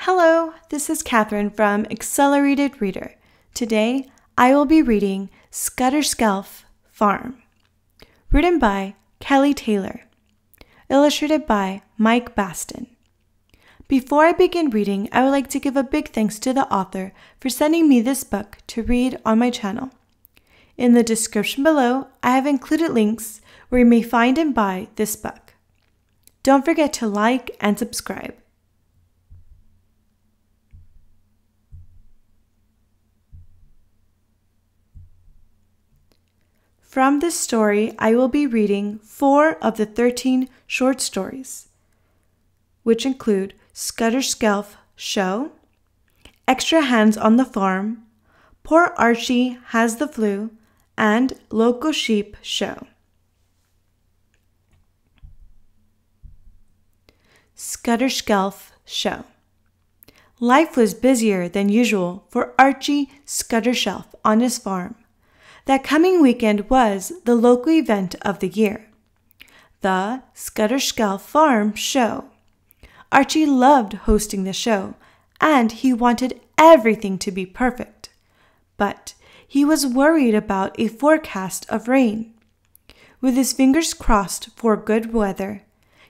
Hello, this is Catherine from Accelerated Reader. Today, I will be reading Skutterskelfe Farm, written by Kelly Taylor, illustrated by Mike Bastin. Before I begin reading, I would like to give a big thanks to the author for sending me this book to read on my channel. In the description below, I have included links where you may find and buy this book. Don't forget to like and subscribe. From this story, I will be reading 4 of the 13 short stories, which include Skutterskelfe Show, Extra Hands on the Farm, Poor Archie Has the Flu, and Local Sheep Show. Skutterskelfe Show. Life was busier than usual for Archie Skutterskelfe on his farm. That coming weekend was the local event of the year, the Skutterskelfe Farm Show. Archie loved hosting the show, and he wanted everything to be perfect. But he was worried about a forecast of rain. With his fingers crossed for good weather,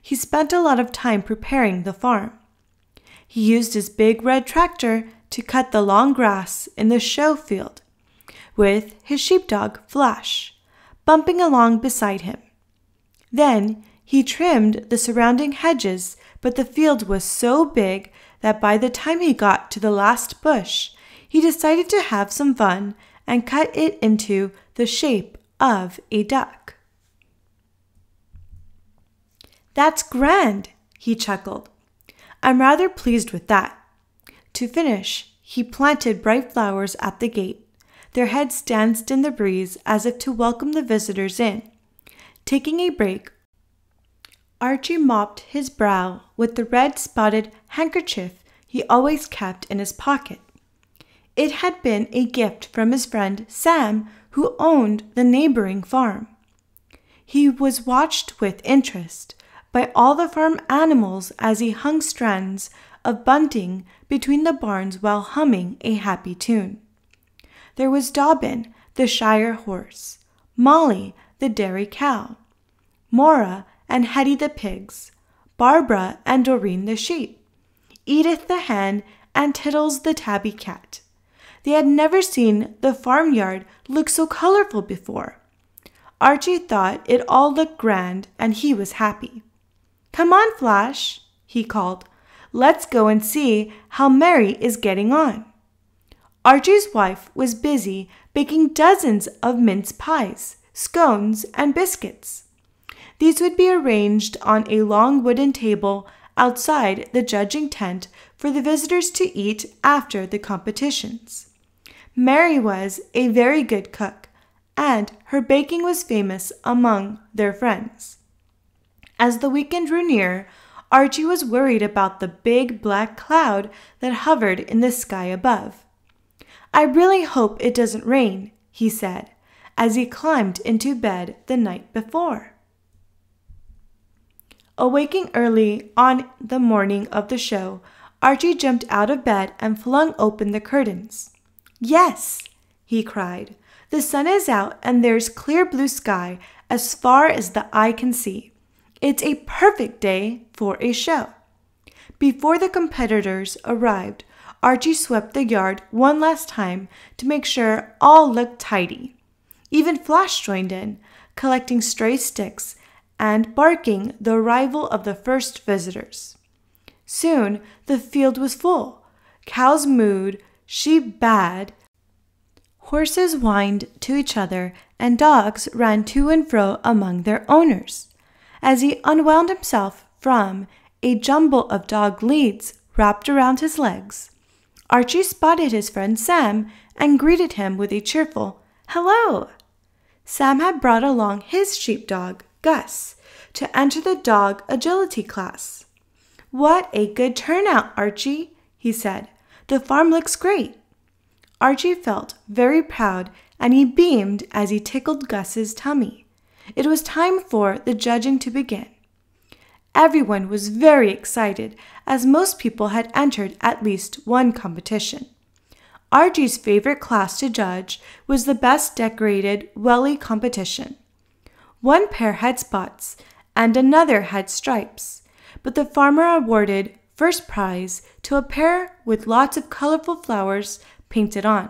he spent a lot of time preparing the farm. He used his big red tractor to cut the long grass in the show field, with his sheepdog, Flash, bumping along beside him. Then he trimmed the surrounding hedges, but the field was so big that by the time he got to the last bush, he decided to have some fun and cut it into the shape of a duck. "That's grand," he chuckled. "I'm rather pleased with that." To finish, he planted bright flowers at the gate. Their heads danced in the breeze as if to welcome the visitors in. Taking a break, Archie mopped his brow with the red-spotted handkerchief he always kept in his pocket. It had been a gift from his friend Sam, who owned the neighboring farm. He was watched with interest by all the farm animals as he hung strands of bunting between the barns while humming a happy tune. There was Dobbin, the Shire horse, Molly, the dairy cow, Mora and Hetty the pigs, Barbara and Doreen the sheep, Edith the hen, and Tittles the tabby cat. They had never seen the farmyard look so colorful before. Archie thought it all looked grand, and he was happy. "Come on, Flash," he called. "Let's go and see how Mary is getting on." Archie's wife was busy baking dozens of mince pies, scones, and biscuits. These would be arranged on a long wooden table outside the judging tent for the visitors to eat after the competitions. Mary was a very good cook, and her baking was famous among their friends. As the weekend drew near, Archie was worried about the big black cloud that hovered in the sky above. "I really hope it doesn't rain," he said, as he climbed into bed the night before. Awaking early on the morning of the show, Archie jumped out of bed and flung open the curtains. "Yes," he cried, "the sun is out and there's clear blue sky as far as the eye can see. It's a perfect day for a show." Before the competitors arrived, Archie swept the yard one last time to make sure all looked tidy. Even Flash joined in, collecting stray sticks and barking the arrival of the first visitors. Soon the field was full. Cows mooed, sheep baaed, horses whined to each other, and dogs ran to and fro among their owners. As he unwound himself from a jumble of dog leads wrapped around his legs, Archie spotted his friend Sam and greeted him with a cheerful "Hello." Sam had brought along his sheepdog, Gus, to enter the dog agility class. "What a good turnout, Archie," he said. "The farm looks great." Archie felt very proud, and he beamed as he tickled Gus's tummy. It was time for the judging to begin. Everyone was very excited, as most people had entered at least one competition. Archie's favorite class to judge was the best decorated welly competition. One pair had spots and another had stripes, but the farmer awarded first prize to a pair with lots of colorful flowers painted on.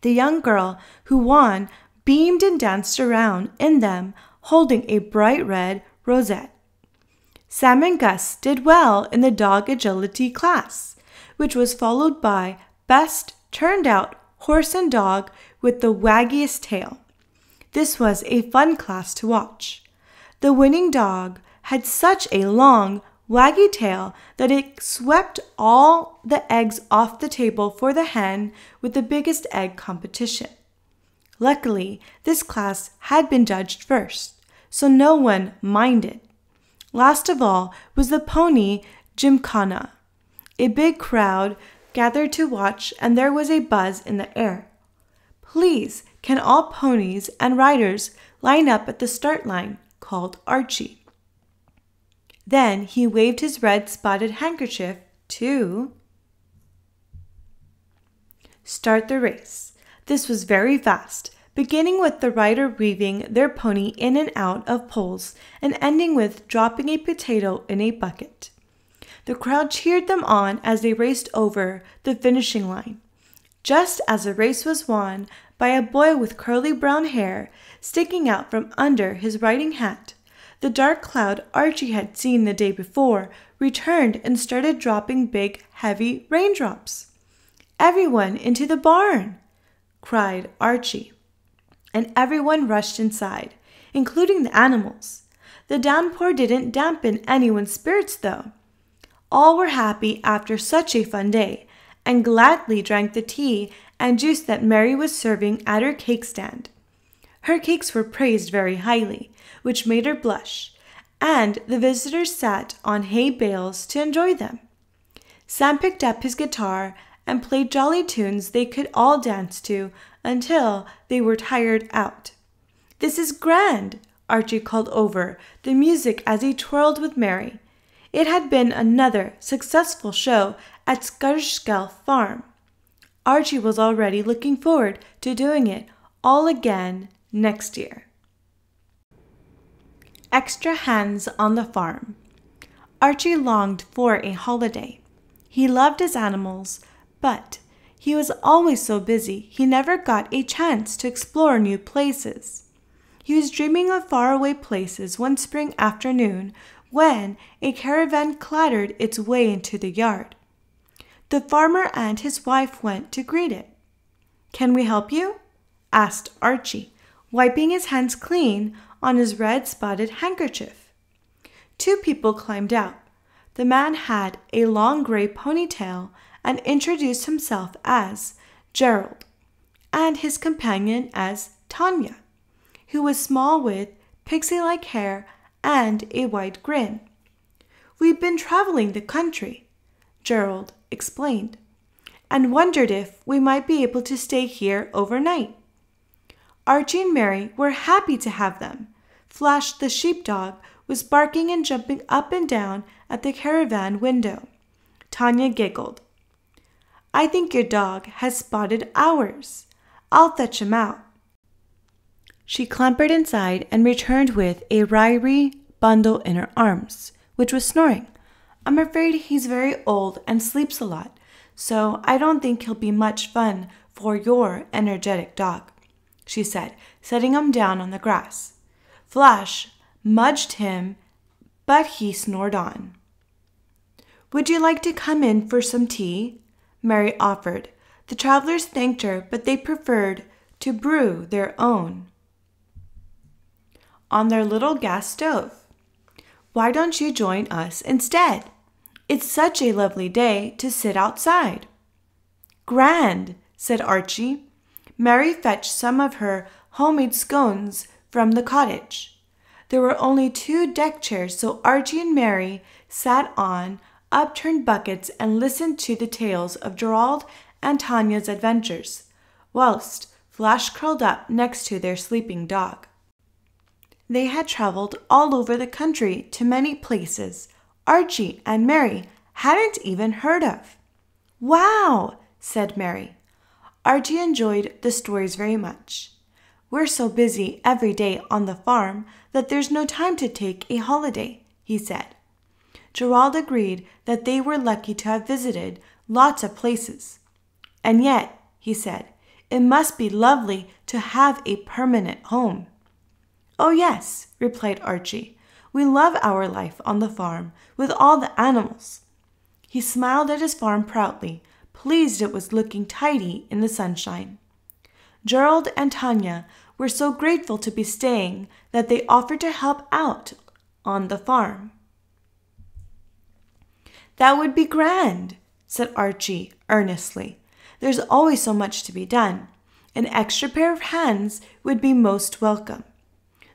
The young girl who won beamed and danced around in them, holding a bright red rosette. Sam and Gus did well in the dog agility class, which was followed by Best Turned Out Horse and Dog with the Waggiest Tail. This was a fun class to watch. The winning dog had such a long, waggy tail that it swept all the eggs off the table for the hen with the biggest egg competition. Luckily, this class had been judged first, so no one minded. Last of all was the Pony Gymkhana. A big crowd gathered to watch, and there was a buzz in the air. "Please, can all ponies and riders line up at the start line?" called Archie. Then he waved his red spotted handkerchief to start the race. This was very fast, beginning with the rider weaving their pony in and out of poles and ending with dropping a potato in a bucket. The crowd cheered them on as they raced over the finishing line. Just as the race was won by a boy with curly brown hair sticking out from under his riding hat, the dark cloud Archie had seen the day before returned and started dropping big, heavy raindrops. "Everyone into the barn!" cried Archie. And everyone rushed inside, including the animals. The downpour didn't dampen anyone's spirits, though. All were happy after such a fun day, and gladly drank the tea and juice that Mary was serving at her cake stand. Her cakes were praised very highly, which made her blush, and the visitors sat on hay bales to enjoy them. Sam picked up his guitar and played jolly tunes they could all dance to until they were tired out. "This is grand," Archie called over the music as he twirled with Mary. It had been another successful show at Skutterskelfe Farm. Archie was already looking forward to doing it all again next year. Extra hands on the farm. Archie longed for a holiday. He loved his animals, but he was always so busy he never got a chance to explore new places. He was dreaming of faraway places one spring afternoon when a caravan clattered its way into the yard. The farmer and his wife went to greet it. "Can we help you?" asked Archie, wiping his hands clean on his red spotted handkerchief. Two people climbed out. The man had a long gray ponytail and introduced himself as Gerald, and his companion as Tanya, who was small with pixie-like hair and a wide grin. "We've been traveling the country," Gerald explained, "and wondered if we might be able to stay here overnight." Archie and Mary were happy to have them. Flash the sheepdog was barking and jumping up and down at the caravan window. Tanya giggled. "I think your dog has spotted ours. I'll fetch him out." She clambered inside and returned with a wiry bundle in her arms, which was snoring. "I'm afraid he's very old and sleeps a lot, so I don't think he'll be much fun for your energetic dog," she said, setting him down on the grass. Flash mudged him, but he snored on. "Would you like to come in for some tea?" Mary offered. The travelers thanked her, but they preferred to brew their own on their little gas stove. "Why don't you join us instead? It's such a lovely day to sit outside." "Grand," said Archie. Mary fetched some of her homemade scones from the cottage. There were only 2 deck chairs, so Archie and Mary sat on upturned buckets and listened to the tales of Gerald and Tanya's adventures, whilst Flash curled up next to their sleeping dog. They had traveled all over the country to many places Archie and Mary hadn't even heard of. "Wow," said Mary. Archie enjoyed the stories very much. "We're so busy every day on the farm that there's no time to take a holiday," he said. Gerald agreed that they were lucky to have visited lots of places. "And yet," he said, "it must be lovely to have a permanent home." "Oh, yes," replied Archie. "We love our life on the farm with all the animals." He smiled at his farm proudly, pleased it was looking tidy in the sunshine. Gerald and Tanya were so grateful to be staying that they offered to help out on the farm. "That would be grand," said Archie earnestly. "There's always so much to be done. An extra pair of hands would be most welcome."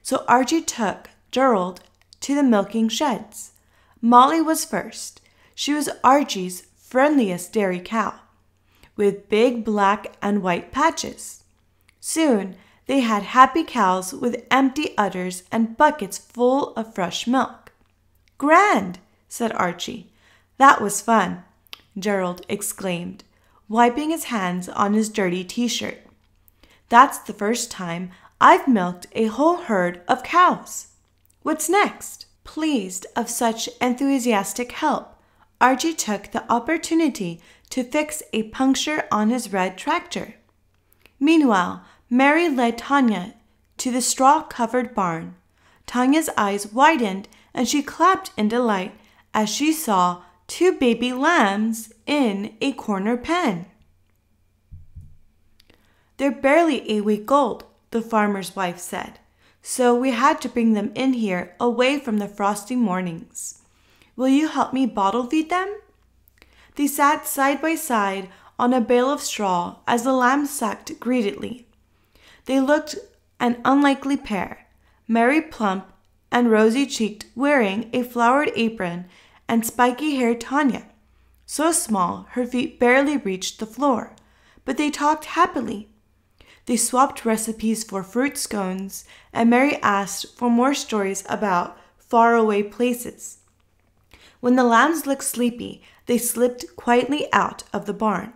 So Archie took Gerald to the milking sheds. Molly was first. She was Archie's friendliest dairy cow, with big black and white patches. Soon they had happy cows with empty udders and buckets full of fresh milk. "Grand," said Archie. "That was fun," Gerald exclaimed, wiping his hands on his dirty t-shirt. "That's the first time I've milked a whole herd of cows. What's next?" Pleased of such enthusiastic help, Archie took the opportunity to fix a puncture on his red tractor. Meanwhile, Mary led Tanya to the straw-covered barn. Tanya's eyes widened and she clapped in delight as she saw 2 baby lambs in a corner pen. "They're barely a week old," the farmer's wife said, "so we had to bring them in here away from the frosty mornings. Will you help me bottle feed them?" They sat side by side on a bale of straw as the lambs sucked greedily. They looked an unlikely pair, Mary plump and rosy-cheeked, wearing a flowered apron, and spiky-haired Tanya, so small her feet barely reached the floor, but they talked happily. They swapped recipes for fruit scones, and Mary asked for more stories about faraway places. When the lambs looked sleepy, they slipped quietly out of the barn.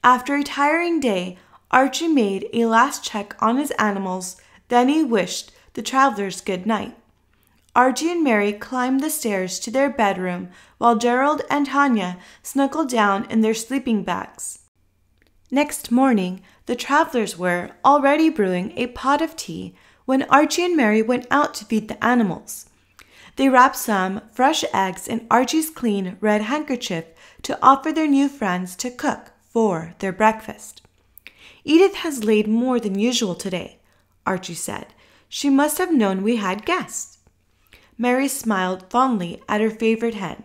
After a tiring day, Archie made a last check on his animals, then he wished the travelers good night. Archie and Mary climbed the stairs to their bedroom while Gerald and Tanya snuggled down in their sleeping bags. Next morning, the travelers were already brewing a pot of tea when Archie and Mary went out to feed the animals. They wrapped some fresh eggs in Archie's clean red handkerchief to offer their new friends to cook for their breakfast. "Edith has laid more than usual today," Archie said. "She must have known we had guests." Mary smiled fondly at her favorite hen.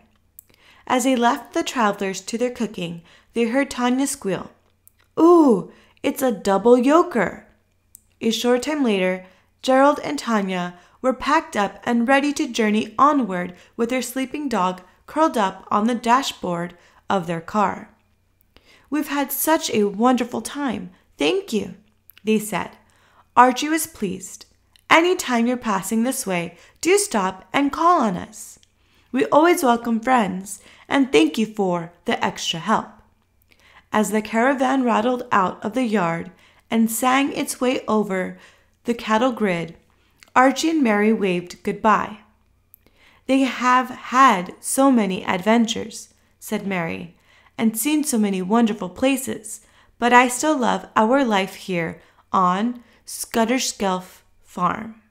As they left the travelers to their cooking, they heard Tanya squeal, "Ooh, it's a double yoker." A short time later, Gerald and Tanya were packed up and ready to journey onward with their sleeping dog curled up on the dashboard of their car. "We've had such a wonderful time. Thank you," they said. Archie was pleased. "Any time you're passing this way, do stop and call on us. We always welcome friends, and thank you for the extra help." As the caravan rattled out of the yard and sang its way over the cattle grid, Archie and Mary waved goodbye. "They have had so many adventures," said Mary, "and seen so many wonderful places, but I still love our life here on Skutterskelfe Farm."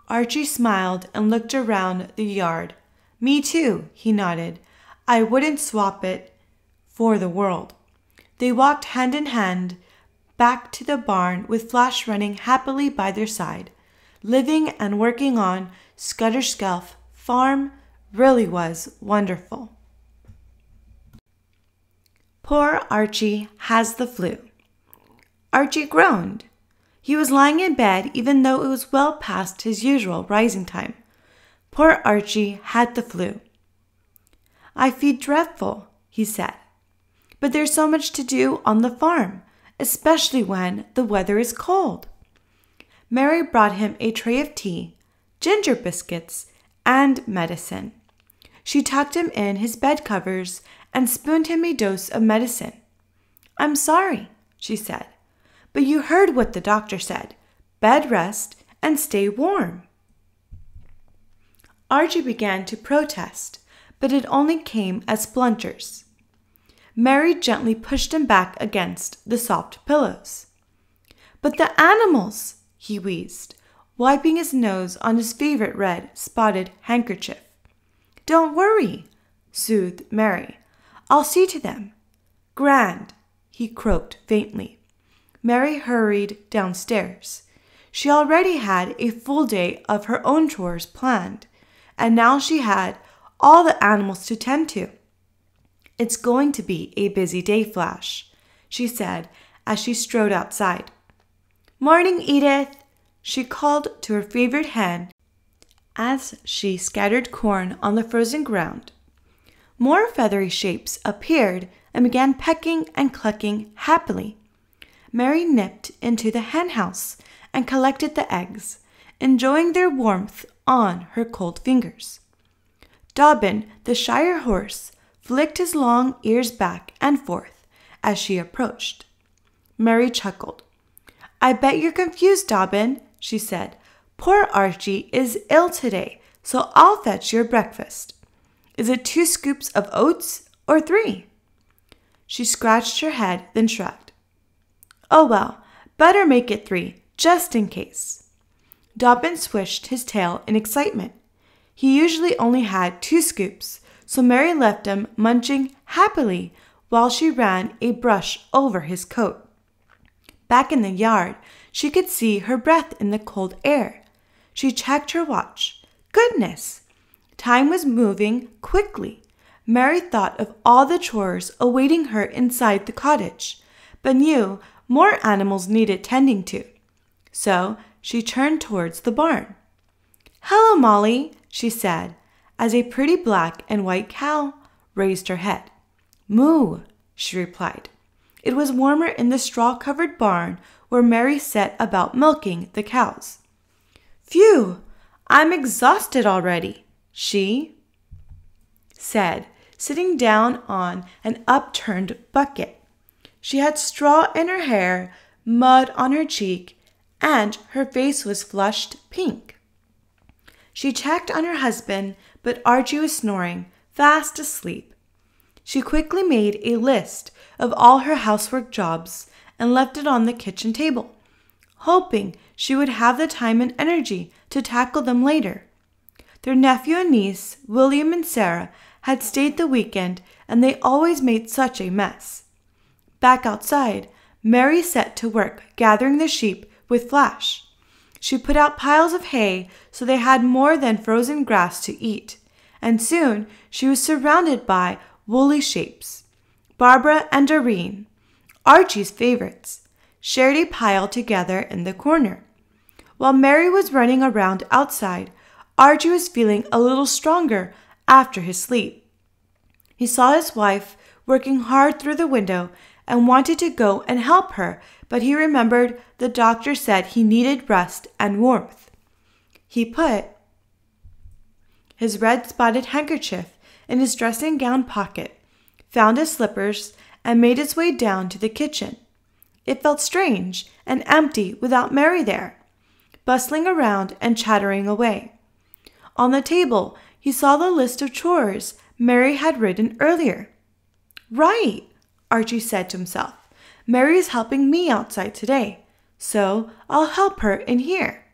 Archie smiled and looked around the yard. "Me too," he nodded. "I wouldn't swap it for the world." They walked hand in hand back to the barn with Flash running happily by their side. Living and working on Skutterskelfe Farm really was wonderful. Poor Archie has the flu. Archie groaned. He was lying in bed even though it was well past his usual rising time. Poor Archie had the flu. "I feel dreadful," he said. "But there's so much to do on the farm, especially when the weather is cold." Mary brought him a tray of tea, ginger biscuits, and medicine. She tucked him in his bed covers and spooned him a dose of medicine. "I'm sorry," she said, "but you heard what the doctor said. Bed rest and stay warm." Archie began to protest, but it only came as splinters. Mary gently pushed him back against the soft pillows. "But the animals," he wheezed, wiping his nose on his favorite red spotted handkerchief. "Don't worry," soothed Mary. "I'll see to them." "Grand," he croaked faintly. Mary hurried downstairs. She already had a full day of her own chores planned, and now she had all the animals to tend to. "It's going to be a busy day, Flash," she said as she strode outside. "Morning, Edith," she called to her favorite hen as she scattered corn on the frozen ground. More feathery shapes appeared and began pecking and clucking happily. Mary nipped into the hen house and collected the eggs, enjoying their warmth on her cold fingers. Dobbin, the Shire horse, flicked his long ears back and forth as she approached. Mary chuckled. "I bet you're confused, Dobbin," she said. "Poor Archie is ill today, so I'll fetch your breakfast. Is it 2 scoops of oats or 3? She scratched her head, then shrugged. "Oh well, better make it 3, just in case." Dobbin swished his tail in excitement. He usually only had 2 scoops, so Mary left him munching happily while she ran a brush over his coat. Back in the yard, she could see her breath in the cold air. She checked her watch. Goodness! Time was moving quickly. Mary thought of all the chores awaiting her inside the cottage, but knew more animals needed tending to. So she turned towards the barn. "Hello, Molly," she said, as a pretty black and white cow raised her head. "Moo," she replied. It was warmer in the straw-covered barn where Mary set about milking the cows. "Phew, I'm exhausted already," she said, sitting down on an upturned bucket. She had straw in her hair, mud on her cheek, and her face was flushed pink. She checked on her husband, but Archie was snoring, fast asleep. She quickly made a list of all her housework jobs and left it on the kitchen table, hoping she would have the time and energy to tackle them later. Their nephew and niece, William and Sarah, had stayed the weekend, and they always made such a mess. Back outside, Mary set to work gathering the sheep with Flash. She put out piles of hay so they had more than frozen grass to eat, and soon she was surrounded by woolly shapes. Barbara and Doreen, Archie's favorites, shared a pile together in the corner. While Mary was running around outside, Archie was feeling a little stronger after his sleep. He saw his wife working hard through the window and wanted to go and help her, but he remembered the doctor said he needed rest and warmth. He put his red spotted handkerchief in his dressing gown pocket, found his slippers, and made his way down to the kitchen. It felt strange and empty without Mary there, bustling around and chattering away. On the table, he saw the list of chores Mary had written earlier. "Right," Archie said to himself. "Mary is helping me outside today, so I'll help her in here."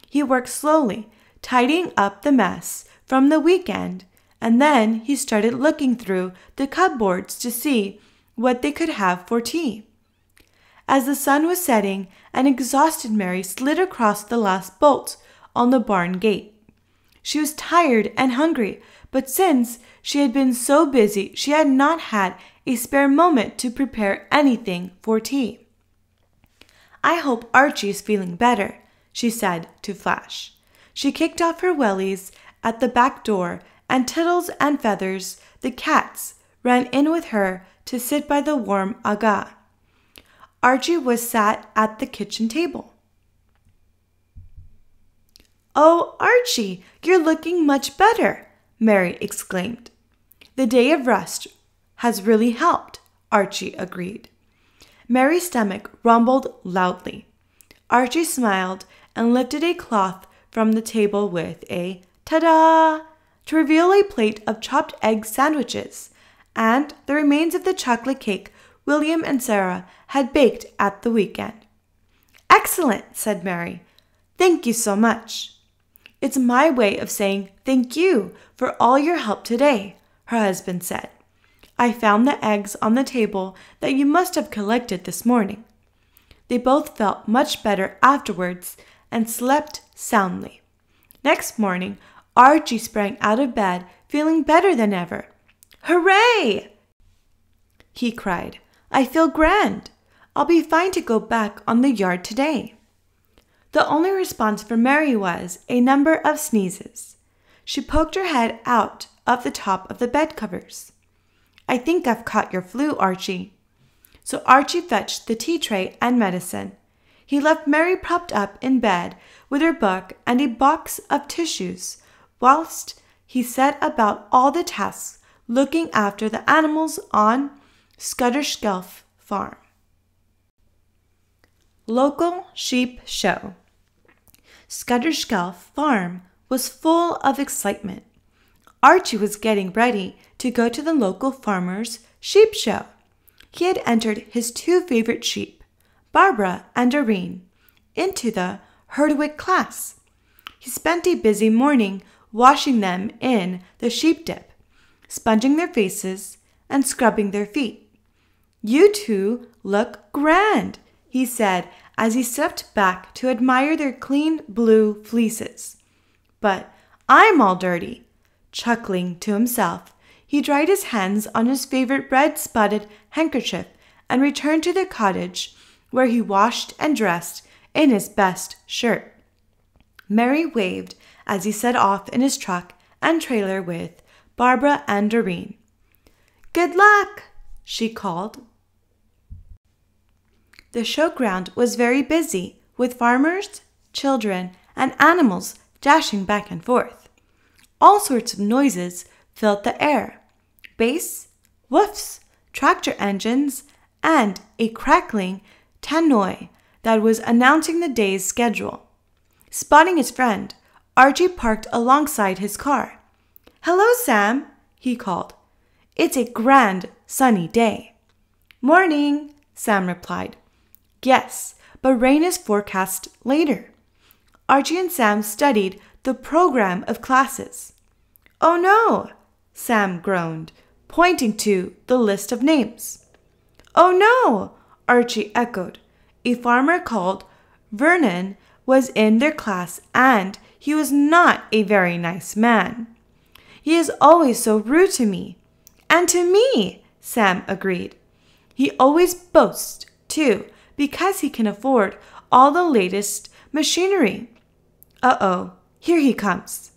He worked slowly, tidying up the mess from the weekend, and then he started looking through the cupboards to see what they could have for tea. As the sun was setting, an exhausted Mary slid across the last bolt on the barn gate. She was tired and hungry, but since she had been so busy, she had not had a spare moment to prepare anything for tea. "I hope Archie is feeling better," she said to Flash. She kicked off her wellies at the back door, and Tittles and Feathers, the cats, ran in with her to sit by the warm aga. Archie was sat at the kitchen table. "Oh, Archie, you're looking much better," Mary exclaimed. "The day of rest has really helped," Archie agreed. Mary's stomach rumbled loudly. Archie smiled and lifted a cloth from the table with a ta-da to reveal a plate of chopped egg sandwiches and the remains of the chocolate cake William and Sarah had baked at the weekend. "Excellent," said Mary. "Thank you so much." "It's my way of saying thank you for all your help today," her husband said. "I found the eggs on the table that you must have collected this morning." They both felt much better afterwards and slept soundly. Next morning, Archie sprang out of bed feeling better than ever. "Hooray!" he cried. "I feel grand. I'll be fine to go back on the yard today." The only response from Mary was a number of sneezes. She poked her head out of the top of the bed covers. "I think I've caught your flu, Archie." So Archie fetched the tea tray and medicine. He left Mary propped up in bed with her book and a box of tissues, whilst he set about all the tasks looking after the animals on Skutterskelfe Farm. Local Sheep Show. Skutterskelfe Farm was full of excitement. Archie was getting ready to go to the local farmer's sheep show. He had entered his two favorite sheep, Barbara and Doreen, into the Herdwick class. He spent a busy morning washing them in the sheep dip, sponging their faces and scrubbing their feet. "You two look grand," he said as he stepped back to admire their clean blue fleeces. "But I'm all dirty." Chuckling to himself, he dried his hands on his favorite red-spotted handkerchief and returned to the cottage, where he washed and dressed in his best shirt. Mary waved as he set off in his truck and trailer with Barbara and Doreen. "Good luck," she called. The showground was very busy, with farmers, children, and animals dashing back and forth. All sorts of noises filled the air: bass, woofs, tractor engines, and a crackling tannoy that was announcing the day's schedule. Spotting his friend, Archie parked alongside his car. "Hello, Sam," he called. "It's a grand, sunny day." "Morning," Sam replied. "Yes, but rain is forecast later." Archie and Sam studied the program of classes. "Oh no," Sam groaned, pointing to the list of names. "Oh no," Archie echoed. A farmer called Vernon was in their class, and he was not a very nice man. "He is always so rude to me." "And to me," Sam agreed. "He always boasts, too, because he can afford all the latest machinery." "Uh-oh, here he comes."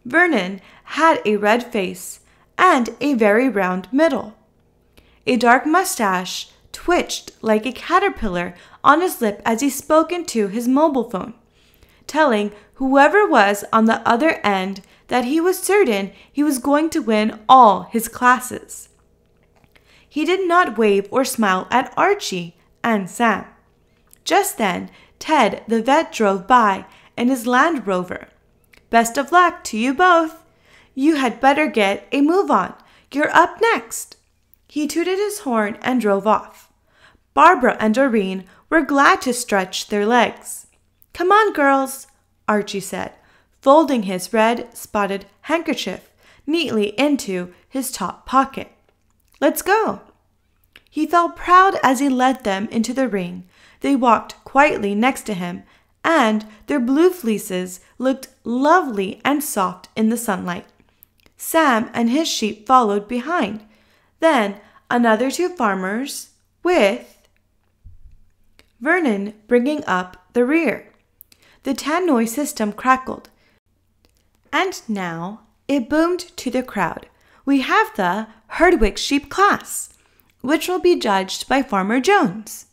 Vernon had a red face and a very round middle. A dark mustache twitched like a caterpillar on his lip as he spoke into his mobile phone, telling whoever was on the other end that he was certain he was going to win all his classes. He did not wave or smile at Archie and Sam. Just then, Ted the vet drove by in his Land Rover. "Best of luck to you both. You had better get a move on. You're up next." He tooted his horn and drove off. Barbara and Doreen were glad to stretch their legs. "Come on, girls," Archie said, folding his red-spotted handkerchief neatly into his top pocket. "Let's go." He felt proud as he led them into the ring. They walked quietly next to him, and their blue fleeces looked lovely and soft in the sunlight. Sam and his sheep followed behind. Then another two farmers, with Vernon bringing up the rear. The tannoy system crackled. And now it boomed to the crowd. "We have the Herdwick sheep class, which will be judged by Farmer Jones."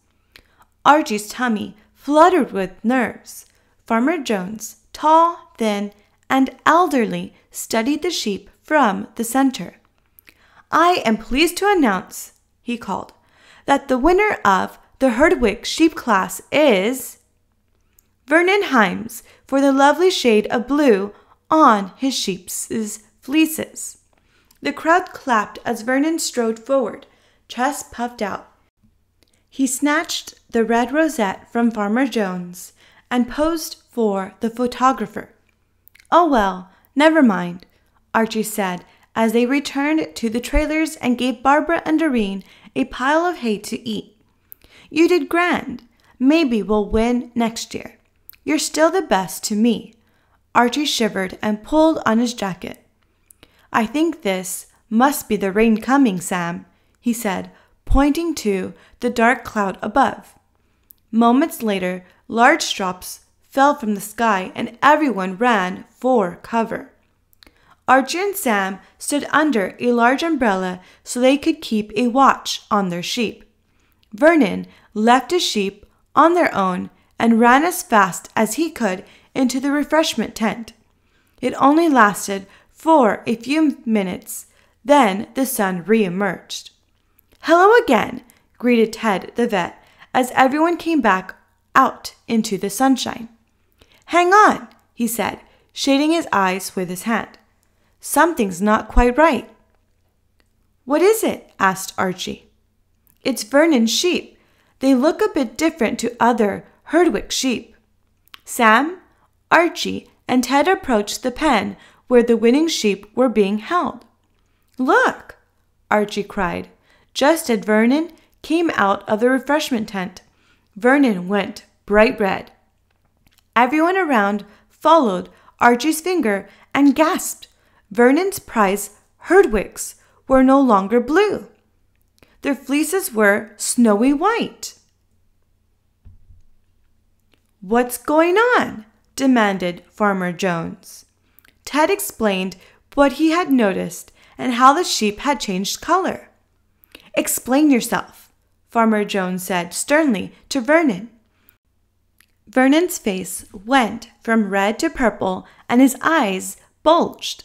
Archie's tummy fluttered with nerves. Farmer Jones, tall, thin, and elderly, studied the sheep from the center. "I am pleased to announce," he called, "that the winner of the Herdwick sheep class is Vernon Himes for the lovely shade of blue on his sheep's fleeces." The crowd clapped as Vernon strode forward, chest puffed out. He snatched the red rosette from Farmer Jones and posed for the photographer. "Oh, well, never mind," Archie said as they returned to the trailers and gave Barbara and Doreen a pile of hay to eat. "You did grand. Maybe we'll win next year. You're still the best to me." Archie shivered and pulled on his jacket. "I think this must be the rain coming, Sam," he said, pointing to the dark cloud above. Moments later, large drops fell from the sky and everyone ran for cover. Archie and Sam stood under a large umbrella so they could keep a watch on their sheep. Vernon left his sheep on their own and ran as fast as he could into the refreshment tent. It only lasted for a few minutes, then the sun re-emerged. "Hello again," greeted Ted the vet as everyone came back out into the sunshine. "Hang on," he said, shading his eyes with his hand. "Something's not quite right." "What is it?" asked Archie. "It's Vernon's sheep. They look a bit different to other Herdwick sheep." Sam, Archie, and Ted approached the pen where the winning sheep were being held. "Look!" Archie cried. Just as Vernon came out of the refreshment tent, Vernon went bright red. Everyone around followed Archie's finger and gasped. Vernon's prize Herdwicks were no longer blue. Their fleeces were snowy white. "What's going on?" demanded Farmer Jones. Ted explained what he had noticed and how the sheep had changed color. "Explain yourself," Farmer Jones said sternly to Vernon. Vernon's face went from red to purple and his eyes bulged.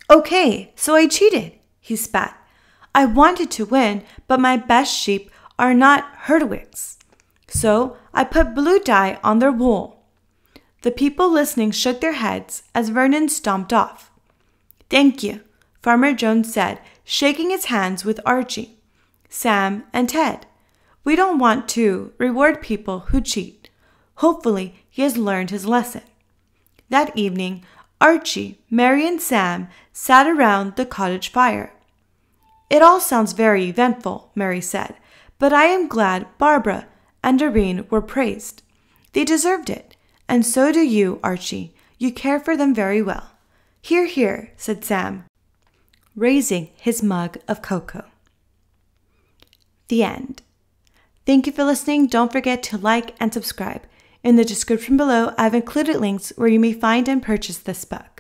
"Okay, so I cheated," he spat. "I wanted to win, but my best sheep are not Herdwicks. So I put blue dye on their wool." The people listening shook their heads as Vernon stomped off. "Thank you," Farmer Jones said, shaking his hands with Archie, Sam, and Ted. "We don't want to reward people who cheat. Hopefully he has learned his lesson." That evening, Archie, Mary, and Sam sat around the cottage fire. "It all sounds very eventful," Mary said, "but I am glad Barbara and Doreen were praised. They deserved it, and so do you, Archie. You care for them very well." "Hear, hear," said Sam, raising his mug of cocoa. The end. Thank you for listening. Don't forget to like and subscribe. In the description below, I've included links where you may find and purchase this book.